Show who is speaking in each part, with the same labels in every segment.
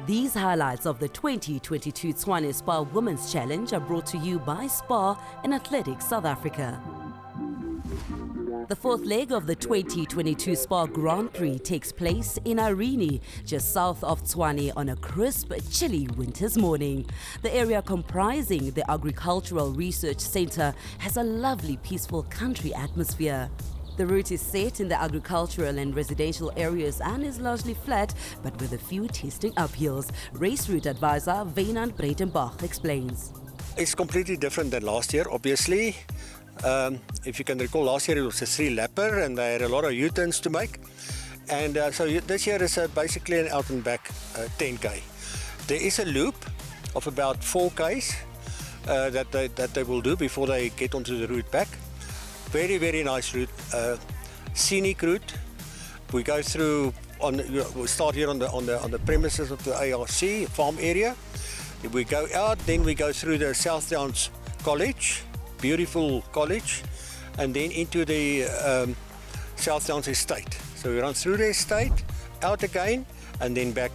Speaker 1: These highlights of the 2022 Tshwane SPAR Women's Challenge are brought to you by SPAR and Athletics South Africa. The fourth leg of the 2022 SPAR Grand Prix takes place in Irene, just south of Tshwane on a crisp, chilly winter's morning. The area comprising the Agricultural Research Centre has a lovely, peaceful country atmosphere. The route is set in the agricultural and residential areas and is largely flat, but with a few testing uphills. Race route advisor Wynand Breitenbach explains.
Speaker 2: It's completely different than last year, obviously. If you can recall, last year it was a 3-lapper and they had a lot of U-turns to make. And so this year is basically an out and back 10K. There is a loop of about 4Ks that they will do before they get onto the route back. Very, very nice route, scenic route. We go through, we start here on the premises of the ARC farm area. If we go out, then we go through the South Downs College, beautiful college, and then into the South Downs estate. So we run through the estate, out again, and then back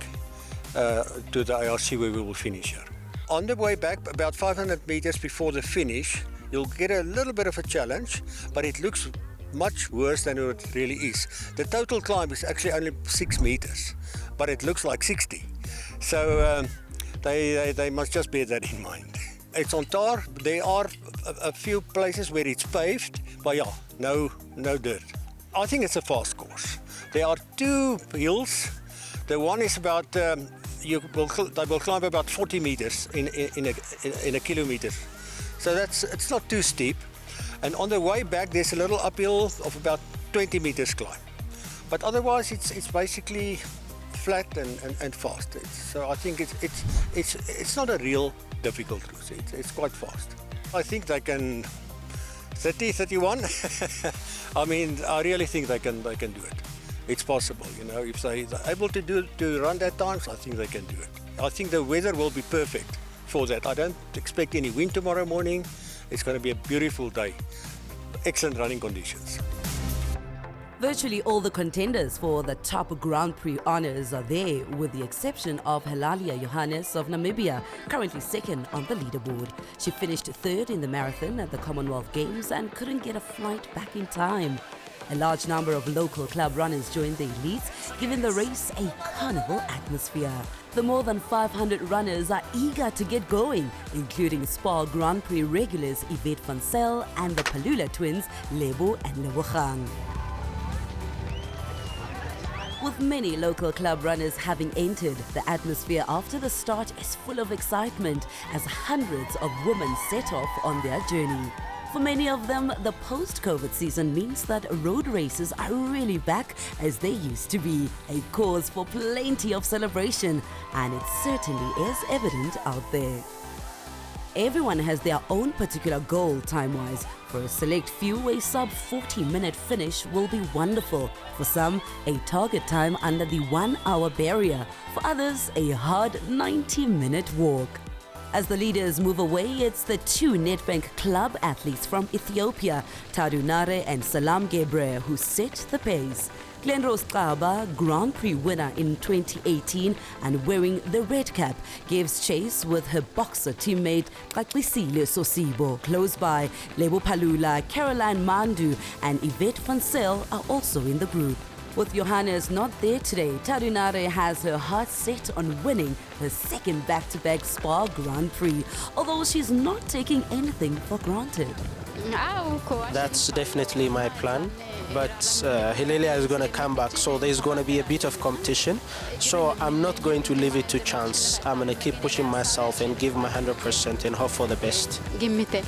Speaker 2: to the ARC where we will finish here. On the way back, about 500 meters before the finish, you'll get a little bit of a challenge, but it looks much worse than it really is. The total climb is actually only 6 meters, but it looks like 60. So they must just bear that in mind. It's on tar. There are a few places where it's paved, but yeah, no dirt. I think it's a fast course. There are 2 hills. The one is about, they will climb about 40 meters in a kilometer. So it's not too steep. And on the way back, there's a little uphill of about 20 meters climb. But otherwise, it's basically flat and fast. So I think it's not a real difficult route. It's quite fast. I think they can 30, 31. I mean, I really think they can do it. It's possible, you know. If they're able to run that times, I think they can do it. I think the weather will be perfect for that. I don't expect any wind tomorrow morning. It's going to be a beautiful day. Excellent running conditions.
Speaker 1: Virtually all the contenders for the top Grand Prix honours are there, with the exception of Helalia Johannes of Namibia, currently second on the leaderboard. She finished third in the marathon at the Commonwealth Games and couldn't get a flight back in time. A large number of local club runners joined the elites, giving the race a carnival atmosphere. The more than 500 runners are eager to get going, including SPAR Grand Prix regulars Yvette van Zyl and the Palula twins, Lebo and Lebogang. With many local club runners having entered, the atmosphere after the start is full of excitement as hundreds of women set off on their journey. For many of them, the post-COVID season means that road races are really back as they used to be, a cause for plenty of celebration, and it certainly is evident out there. Everyone has their own particular goal time-wise. For a select few, a sub-40-minute finish will be wonderful. For some, a target time under the 1-hour barrier. For others, a hard 90-minute walk. As the leaders move away, it's the 2 Nedbank club athletes from Ethiopia, Tadunare and Salam Gebre, who set the pace. Glenrose Qaba, Grand Prix winner in 2018 and wearing the red cap, gives chase with her boxer teammate Kaklisile Sosibo. Close by, Lebo Palula, Caroline Mandu and Yvette van Zyl are also in the group. With Johannes not there today, Tadunare has her heart set on winning her second back-to-back SPAR Grand Prix, although she's not taking anything for granted.
Speaker 3: That's definitely my plan, but Helalia is going to come back, so there's going to be a bit of competition. So I'm not going to leave it to chance. I'm going to keep pushing myself and give my 100% and hope for the best.
Speaker 4: Give me that.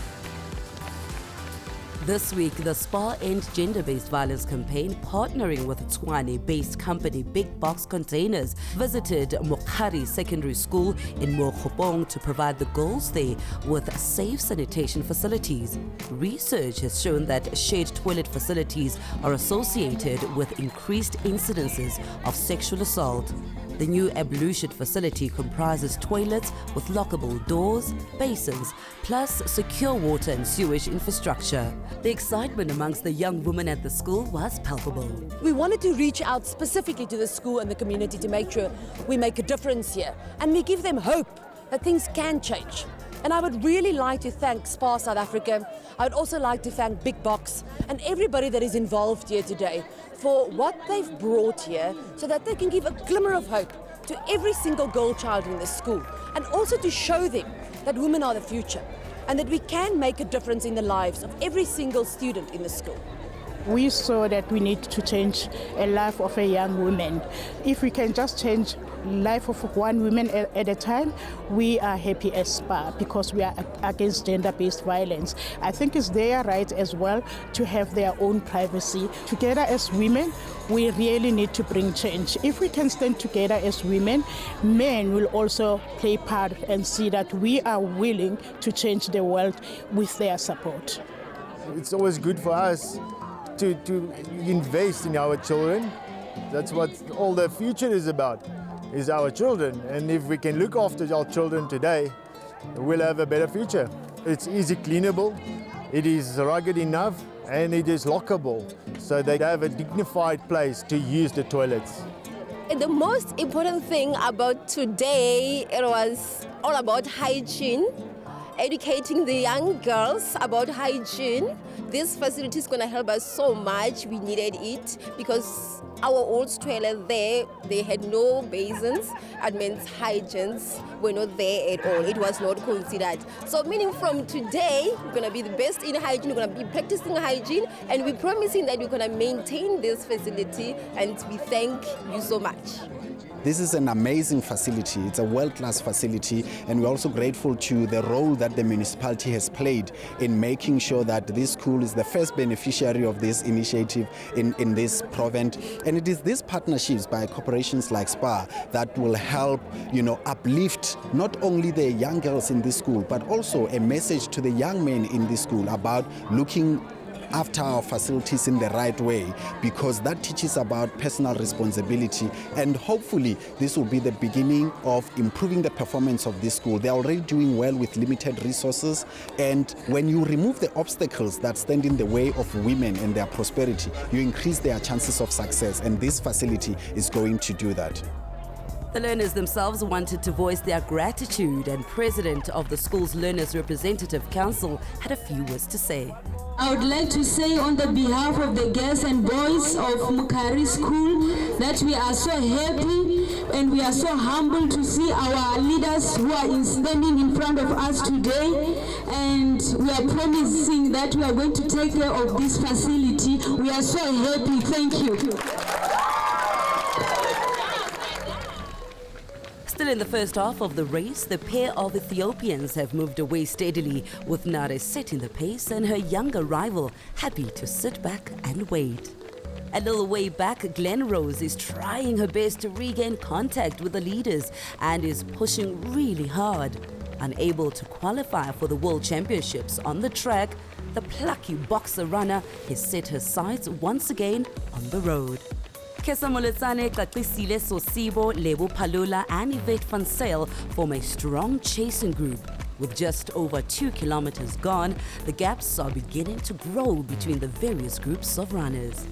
Speaker 1: This week, the SPAR End Gender-Based Violence campaign, partnering with Tshwane-based company Big Box Containers, visited Mokhari Secondary School in Mokgopong to provide the girls there with safe sanitation facilities. Research has shown that shared toilet facilities are associated with increased incidences of sexual assault. The new ablution facility comprises toilets with lockable doors, basins, plus secure water and sewage infrastructure. The excitement amongst the young women at the school was palpable.
Speaker 4: We wanted to reach out specifically to the school and the community to make sure we make a difference here. And we give them hope that things can change. And I would really like to thank SPAR South Africa. I would also like to thank Big Box and everybody that is involved here today for what they've brought here so that they can give a glimmer of hope to every single girl child in the school, and also to show them that women are the future and that we can make a difference in the lives of every single student in the school.
Speaker 5: We saw that we need to change a life of a young woman. If we can just change life of one woman at a time, we are happy as SPAR because we are against gender-based violence. I think it's their right as well to have their own privacy. Together as women, we really need to bring change. If we can stand together as women, men will also play part and see that we are willing to change the world with their support.
Speaker 6: It's always good for us to invest in our children. That's what all the future is about, is our children. And if we can look after our children today, we'll have a better future. It's easy cleanable, it is rugged enough, and it is lockable, so they have a dignified place to use the toilets.
Speaker 7: The most important thing about today, it was all about hygiene, educating the young girls about hygiene. This facility is going to help us so much. We needed it because our old toilet there, they had no basins. That means hygienes were not there at all. It was not considered. So meaning from today, we're going to be the best in hygiene. We're going to be practicing hygiene, and we're promising that we're going to maintain this facility, and we thank you so much.
Speaker 8: This is an amazing facility. It's a world-class facility, and we're also grateful to the role that the municipality has played in making sure that this school is the first beneficiary of this initiative in this province. And it is these partnerships by corporations like SPAR that will help, uplift not only the young girls in this school, but also a message to the young men in this school about looking after our facilities in the right way, because that teaches about personal responsibility, and hopefully this will be the beginning of improving the performance of this school. They're already doing well with limited resources, and when you remove the obstacles that stand in the way of women and their prosperity, you increase their chances of success, and this facility is going to do that.
Speaker 1: The learners themselves wanted to voice their gratitude, and President of the school's Learners Representative Council had a few words to say.
Speaker 9: I would like to say on the behalf of the girls and boys of Mukari School that we are so happy and we are so humbled to see our leaders who are standing in front of us today, and we are promising that we are going to take care of this facility. We are so happy. Thank you.
Speaker 1: Still in the first half of the race, the pair of Ethiopians have moved away steadily, with Nare setting the pace and her younger rival happy to sit back and wait. A little way back, Glen Rose is trying her best to regain contact with the leaders and is pushing really hard. Unable to qualify for the World Championships on the track, the plucky boxer runner has set her sights once again on the road. Kesa Moletsane, Kakisile Sosibo, Lebo Palula and Yvette Van Sale form a strong chasing group. With just over 2 kilometers gone, the gaps are beginning to grow between the various groups of runners.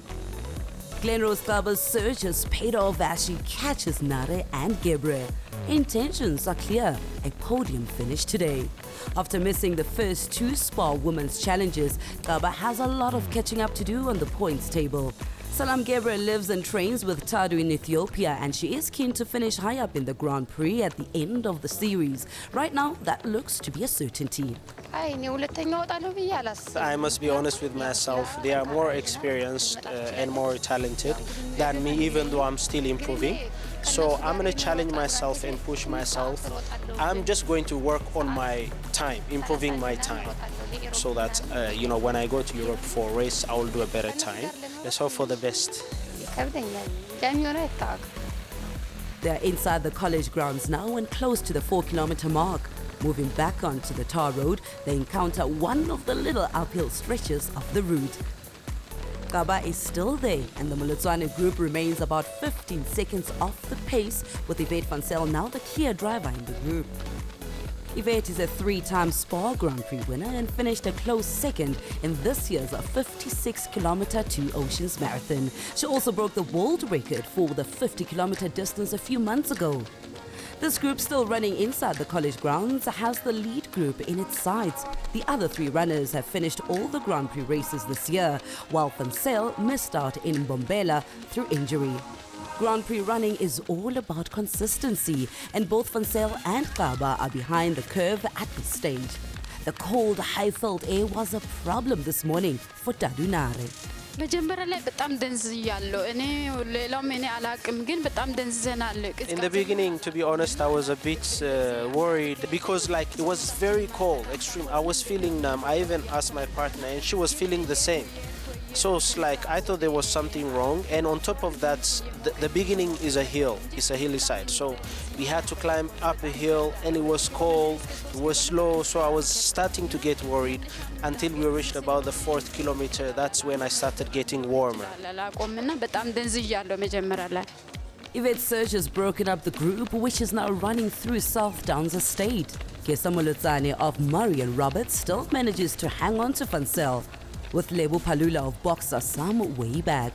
Speaker 1: Glenrose Club's surge has paid off as she catches Nare and Gebre. Intentions are clear, a podium finish today. After missing the first 2 SPAR Women's Challenges, Kaba has a lot of catching up to do on the points table. Salam Gebre lives and trains with Tadu in Ethiopia, and she is keen to finish high up in the Grand Prix at the end of the series. Right now, that looks to be a certainty.
Speaker 3: I must be honest with myself, they are more experienced and more talented than me, even though I'm still improving. So I'm going to challenge myself and push myself. I'm just going to work on my time, improving my time, so that, when I go to Europe for a race, I will do a better time. Let's hope for the best.
Speaker 1: They are inside the college grounds now and close to the 4-kilometer mark. Moving back onto the tar road, they encounter one of the little uphill stretches of the route. Kaba is still there, and the Tshwane group remains about 15 seconds off the pace, with Yvette van Zyl now the clear driver in the group. Yvette is a 3-time SPAR Grand Prix winner and finished a close second in this year's 56-kilometer Two Oceans Marathon. She also broke the world record for the 50-kilometer distance a few months ago. This group, still running inside the college grounds, has the lead group in its sights. The other 3 runners have finished all the Grand Prix races this year, while Van Zyl missed out in Mbombela through injury. Grand Prix running is all about consistency, and both Van Zyl and Kaba are behind the curve at this stage. The cold, high-filled air was a problem this morning for Tadunare.
Speaker 10: In the
Speaker 3: beginning, to be honest, I was a bit worried because it was very cold, extreme. I was feeling numb. I even asked my partner and she was feeling the same. So it's I thought there was something wrong, and on top of that, the beginning is a hill. It's a hilly side, so we had to climb up a hill, and it was cold, it was slow, so I was starting to get worried until we reached about the 4th kilometer. That's when I started getting warmer.
Speaker 1: Yvette Surge has broken up the group, which is now running through South Downs Estate. Kesamolutsane of Murray and Roberts still manages to hang on to Van Zyl, with Lebo Palula of Boxer some way back.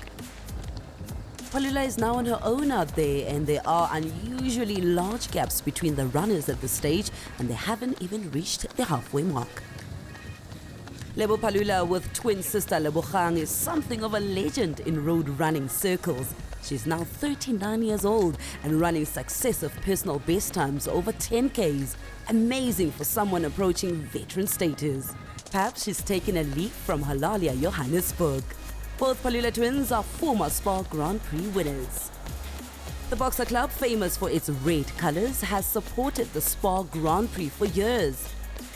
Speaker 1: Palula is now on her own out there, and there are unusually large gaps between the runners at this stage, and they haven't even reached the halfway mark. Lebo Palula with twin sister Lebogang is something of a legend in road running circles. She's now 39 years old and running successive personal best times over 10Ks. Amazing for someone approaching veteran status. Perhaps she's taken a leaf from Halalia, Johannesburg. Both Palula twins are former SPAR Grand Prix winners. The Boxer Club, famous for its red colors, has supported the SPAR Grand Prix for years.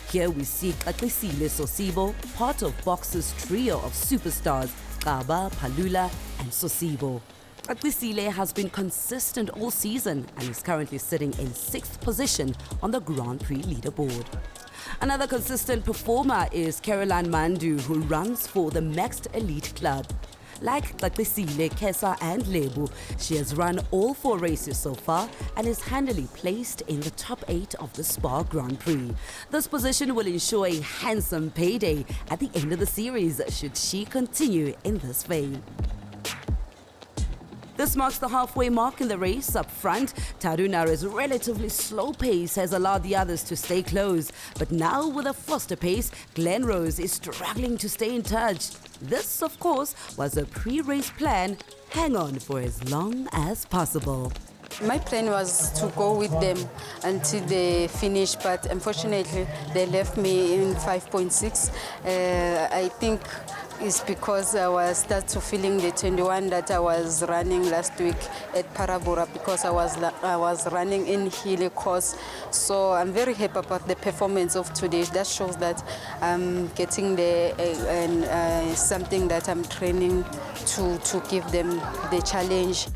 Speaker 1: Here we see Katlisile Sosibo, part of Boxer's trio of superstars, Kaba, Palula and Sosibo. Katlisile has been consistent all season and is currently sitting in 6th position on the Grand Prix leaderboard. Another consistent performer is Caroline Mandu, who runs for the Maxed Elite Club. Like Katlisile, Kesa and Lebu, she has run all 4 races so far and is handily placed in the top 8 of the SPAR Grand Prix. This position will ensure a handsome payday at the end of the series should she continue in this vein. This marks the halfway mark in the race. Up front, Tarunare's relatively slow pace has allowed the others to stay close. But now with a faster pace, Glenrose is struggling to stay in touch. This, of course, was a pre-race plan. Hang on for as long as possible.
Speaker 10: My plan was to go with them until they finish, but unfortunately they left me in 5.6. I think it's because I was start to feeling the 21 that I was running last week at Parabora, because I was running in hilly course. So I'm very happy about the performance of today. That shows that I'm getting there and something that I'm training to give them the challenge.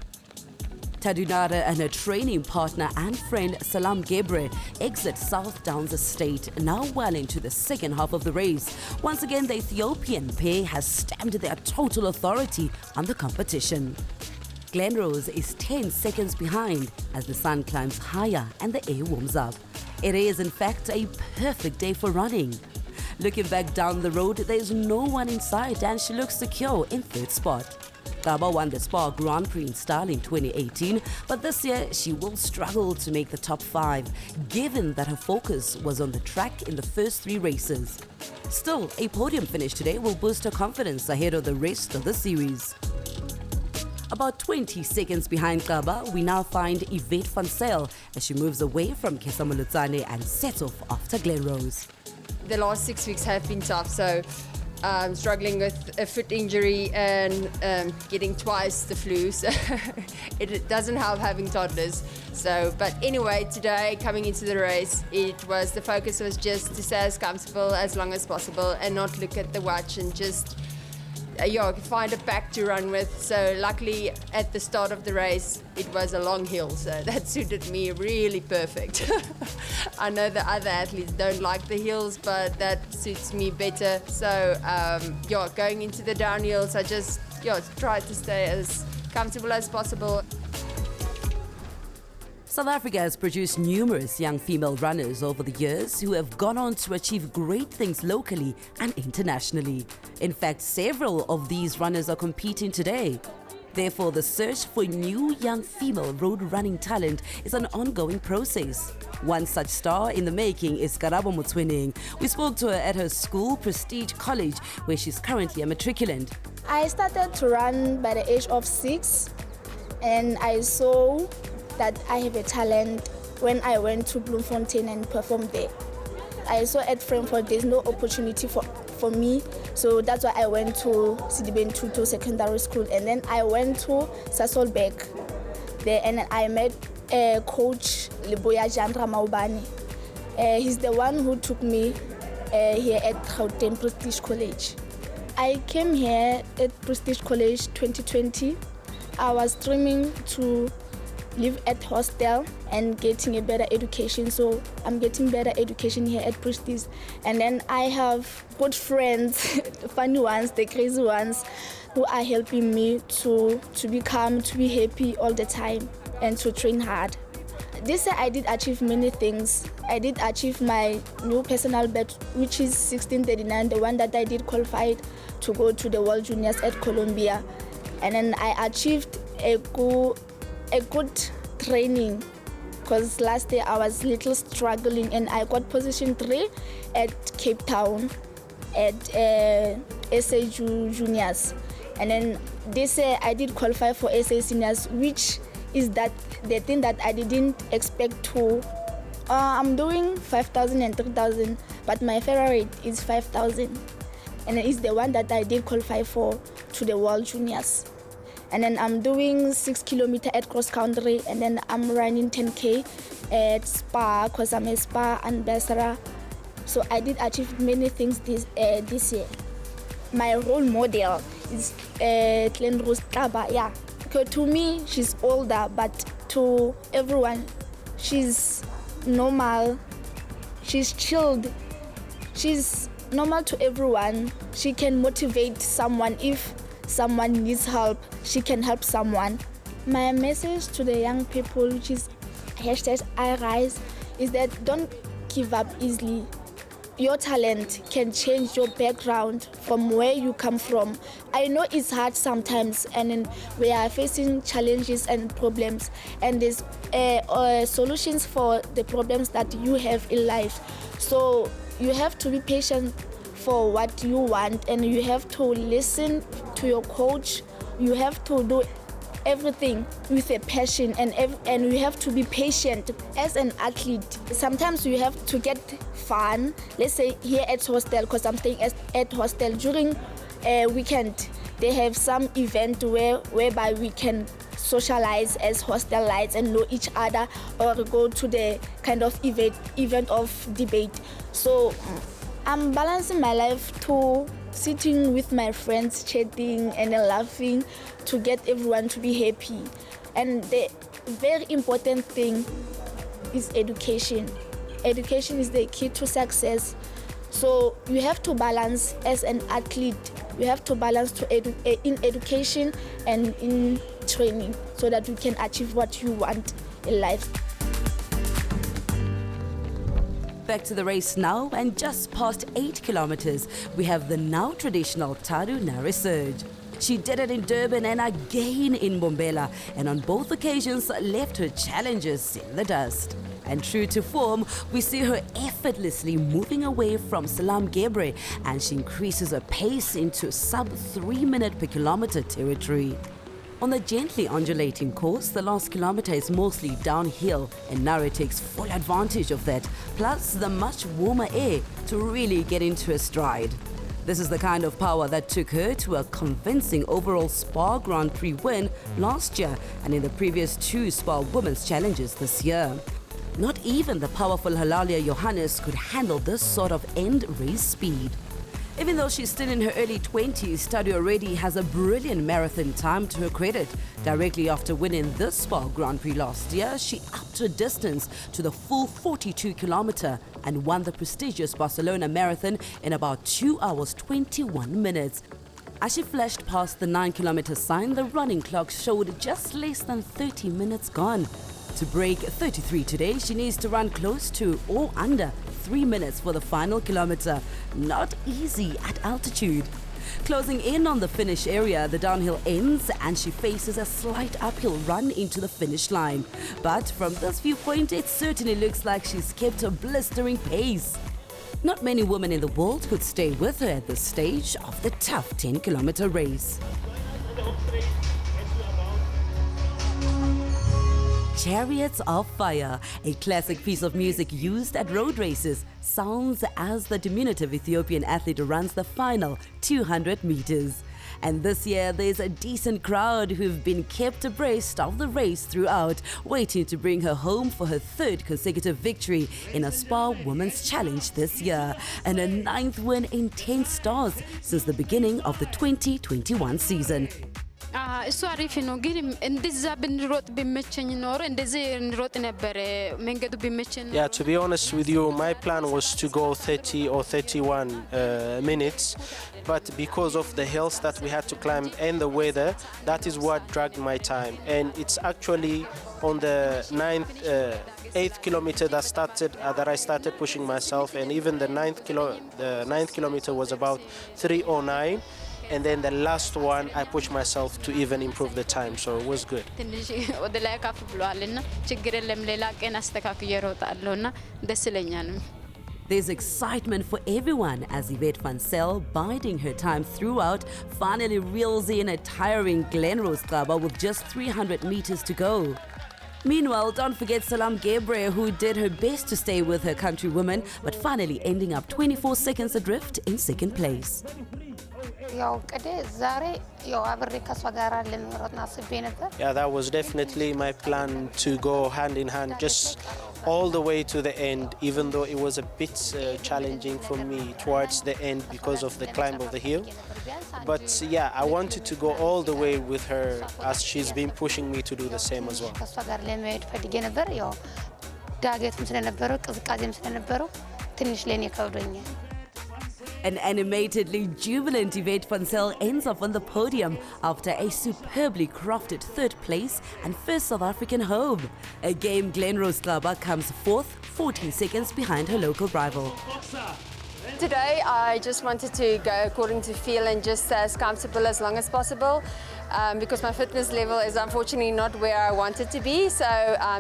Speaker 1: Tadunare and her training partner and friend Salam Gebre exit South Downs Estate, now well into the second half of the race. Once again, the Ethiopian pair has stamped their total authority on the competition. Glenrose is 10 seconds behind as the sun climbs higher and the air warms up. It is, in fact, a perfect day for running. Looking back down the road, there's no one in sight and she looks secure in 3rd spot. Kaba won the SPAR Grand Prix in style in 2018, but this year she will struggle to make the top 5, given that her focus was on the track in the first 3 races. Still, a podium finish today will boost her confidence ahead of the rest of the series. About 20 seconds behind Kaba, we now find Yvette van Zyl as she moves away from Kesamolutsane and sets off after Glenrose.
Speaker 11: The last 6 weeks have been tough, so struggling with a foot injury and getting twice the flu, so it doesn't help having toddlers. So, but anyway, today coming into the race, the focus was just to stay as comfortable as long as possible and not look at the watch and just find a pack to run with. So luckily at the start of the race it was a long hill, so that suited me really perfect. I know the other athletes don't like the hills, but that suits me better. So going into the downhills, I just try to stay as comfortable as possible.
Speaker 1: South Africa has produced numerous young female runners over the years who have gone on to achieve great things locally and internationally. In fact, several of these runners are competing today. Therefore, the search for new young female road running talent is an ongoing process. One such star in the making is Tshwane. We spoke to her at her school, Prestige College, where she's currently a matriculant.
Speaker 12: I started to run by the age of 6, and I saw that I have a talent when I went to Bloemfontein and performed there. I saw at Frankfurt there's no opportunity for me, so that's why I went to Sidibeni Tutu Secondary School, and then I went to Sasolburg there, and I met coach Liboya Jandra Maubani. He's the one who took me here at Gauteng Prestige College. I came here at Prestige College 2020. I was dreaming to live at hostel and getting a better education, so I'm getting better education here at Prestige. And then I have good friends, the funny ones, the crazy ones, who are helping me to be calm, to be happy all the time, and to train hard. This year I did achieve many things. I did achieve my new personal best, which is 1639, the one that I did qualify to go to the World Juniors at Colombia. And then I achieved a good training, because last year I was little struggling, and I got position 3 at Cape Town at SA Juniors. And then this year I did qualify for SA Seniors, which is that the thing that I didn't expect to. I'm doing 5,000 and 3,000, but my favorite is 5,000. And it's the one that I did qualify for to the World Juniors. And then I'm doing 6 kilometers at cross country, and then I'm running 10K at SPAR, because I'm a SPAR ambassador. So I did achieve many things this year. My role model is Glen Rose Kaba, yeah. Because to me, she's older, but to everyone, she's normal. She's chilled. She's normal to everyone. She can motivate someone. If someone needs help, she can help someone. My message to the young people, which is #IRise, is that don't give up easily. Your talent can change your background from where you come from. I know it's hard sometimes, and we are facing challenges and problems, and there's solutions for the problems that you have in life. So you have to be patient for what you want, and you have to listen to your coach. You have to do everything with a passion, and you have to be patient. As an athlete, sometimes you have to get fun. Let's say here at hostel, because I'm staying at hostel, during a weekend they have some event whereby we can socialize as hostelites and know each other, or go to the kind of event of debate. So I'm balancing my life to sitting with my friends, chatting and laughing, to get everyone to be happy. And the very important thing is education. Education is the key to success. So you have to balance as an athlete. You have to balance in education and in training, so that you can achieve what you want in life.
Speaker 1: Back to the race now, and just past 8 kilometers, we have the now traditional Tadu Nare surge. She did it in Durban and again in Mbombela, and on both occasions left her challengers in the dust. And true to form, we see her effortlessly moving away from Salam Gebre, and she increases her pace into sub 3 minute per kilometer territory. On the gently undulating course, the last kilometer is mostly downhill, and Nare takes full advantage of that, plus the much warmer air to really get into her stride. This is the kind of power that took her to a convincing overall SPAR Grand Prix win last year, and in the previous 2 SPAR Women's Challenges this year. Not even the powerful Halalia Johannes could handle this sort of end race speed. Even though she's still in her early 20s, Tadu already has a brilliant marathon time to her credit. Directly after winning this SPAR Grand Prix last year, she upped her distance to the full 42 kilometer and won the prestigious Barcelona Marathon in about 2 hours 21 minutes. As she flashed past the 9-kilometer sign, the running clock showed just less than 30 minutes gone. To break 33 today, she needs to run close to or under 3 minutes for the final kilometer. Not easy at altitude. Closing in on the finish area, the downhill ends and she faces a slight uphill run into the finish line. But from this viewpoint, it certainly looks like she's kept a blistering pace. Not many women in the world could stay with her at this stage of the tough 10-kilometer race. Chariots of Fire, a classic piece of music used at road races, sounds as the diminutive Ethiopian athlete runs the final 200 meters. And this year there's a decent crowd who've been kept abreast of the race throughout, waiting to bring her home for her 3rd consecutive victory in a SPAR Women's Challenge this year, and a 9th win in 10 starts since the beginning of the 2021 season.
Speaker 13: እሱ አሪፍ ነው ግን እንደዛ ብንሮጥ ቢመቸኝ ኖሮ እንደዚህ እንሮጥ ነበር መንገዱ ቢመቸኝ
Speaker 3: Yeah, to be honest with you, my plan was to go 30 or 31 minutes, but because of the hills that we had to climb and the weather, that is what dragged my time. And it's actually on the 8th kilometer that I started pushing myself, and even the 9th kilometer was about 3:09. And then the last one, I pushed myself to even improve the time, so it was good.
Speaker 1: There's excitement for everyone as Yvette van Zyl, biding her time throughout, finally reels in a tiring Glenrose Kaba with just 300 meters to go. Meanwhile, don't forget Salam Gebre, who did her best to stay with her countrywoman, but finally ending up 24 seconds adrift in 2nd place.
Speaker 3: Yeah, that was definitely my plan, to go hand in hand just all the way to the end, even though it was a bit challenging for me towards the end because of the climb of the hill. But yeah, I wanted to go all the way with her, as she's been pushing me to do the same as well.
Speaker 1: An animatedly jubilant Yvette van Zyl ends up on the podium after a superbly crafted 3rd place and 1st South African home. Again, Glenrose Klaba comes 4th, 14 seconds behind her local rival.
Speaker 11: Today I just wanted to go according to feel and just stay as comfortable as long as possible, because my fitness level is unfortunately not where I want it to be. So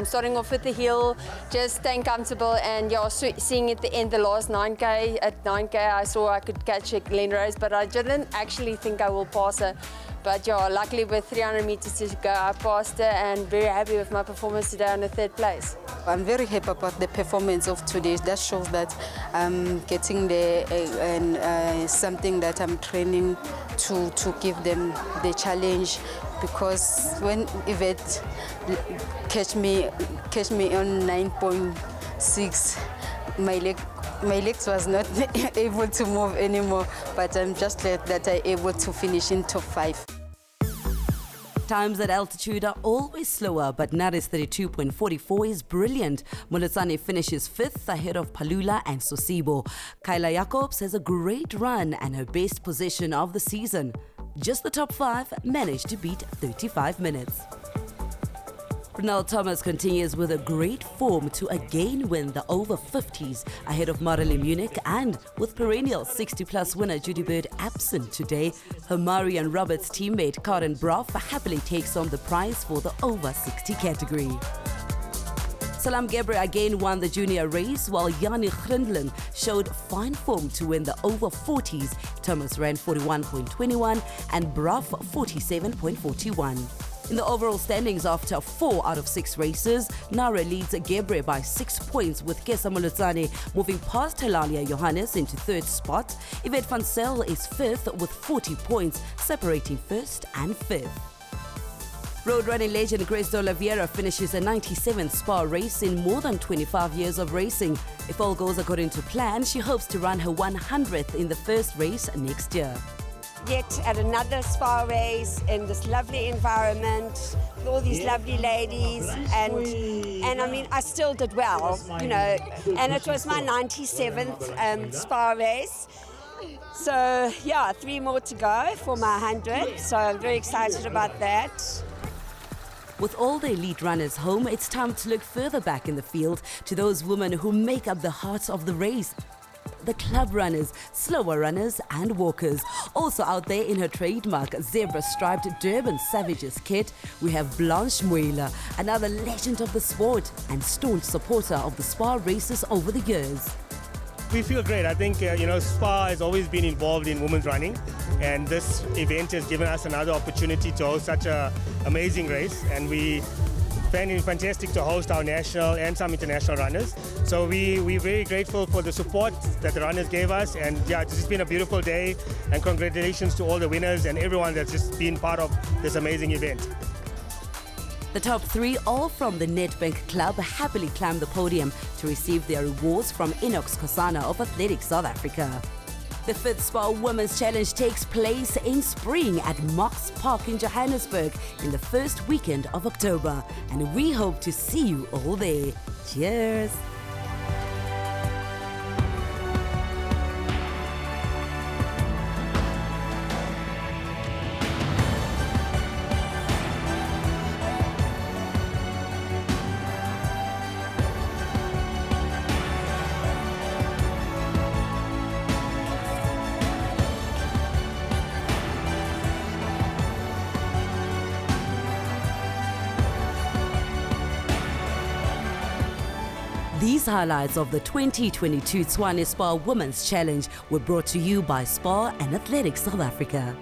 Speaker 11: starting off with the hill, just staying comfortable, and seeing at the end the last 9k. At 9k I saw I could catch a Glenrose, but I didn't actually think I will pass her. But luckily with 300 meters to go, I passed her, and very happy with my performance today on the 3rd place.
Speaker 10: I'm very happy about the performance of today. That shows that I'm getting there, and something that I'm training to give them the challenge, because when Yvette catch me on 9.6, my legs was not able to move anymore, but I'm just glad that I'm able to finish in top 5.
Speaker 1: Times at altitude are always slower, but Nari's 32.44 is brilliant. Mulutsane finishes 5th ahead of Palula and Sosibo. Kyla Jacobs has a great run and her best position of the season. Just the top 5 managed to beat 35 minutes. Ronald Thomas continues with a great form to again win the over 50s ahead of Marilee Munich, and with perennial 60-plus winner Judy Bird absent today, her Marian Roberts teammate Karen Broff happily takes on the prize for the over 60 category. Salam Gebre again won the junior race, while Yanni Grindlen showed fine form to win the over 40s. Thomas ran 41.21 and Broff 47.41. In the overall standings, after 4 out of 6 races, Nara leads Gebre by 6 points, with Kesa Mulutsane moving past Helalia Johannes into 3rd spot. Yvette van Zyl is 5th with 40 points, separating 1st and 5th. Road running legend Grace de Oliveira finishes a 97th SPAR race in more than 25 years of racing. If all goes according to plan, she hopes to run her 100th in the first race next year.
Speaker 14: Yet at another SPAR race in this lovely environment with all these lovely ladies, and I mean I still did well, you know, and it was my 97th SPAR race, So yeah, 3 more to go for my 100. So I'm very excited about that.
Speaker 1: With all the elite runners home, it's time to look further back in the field to those women who make up the heart of the race. The club runners, slower runners and walkers. Also out there in her trademark zebra-striped Durban Savages kit, we have Blanche Muela, another legend of the sport and staunch supporter of the SPAR races over the years.
Speaker 15: We feel great. I think, SPAR has always been involved in women's running, and this event has given us another opportunity to host such an amazing race, and we find it fantastic to host our national and some international runners. So we're very grateful for the support that the runners gave us, and yeah, it's just been a beautiful day, and congratulations to all the winners and everyone that's just been part of this amazing event.
Speaker 1: The top 3, all from the Nedbank Club, happily climbed the podium to receive their rewards from Inox Kosana of Athletics South Africa. The 5th SPAR Women's Challenge takes place in spring at Mox Park in Johannesburg in the first weekend of October, and we hope to see you all there. Cheers! These highlights of the 2022 Tshwane SPAR Women's Challenge were brought to you by SPAR and Athletics South Africa.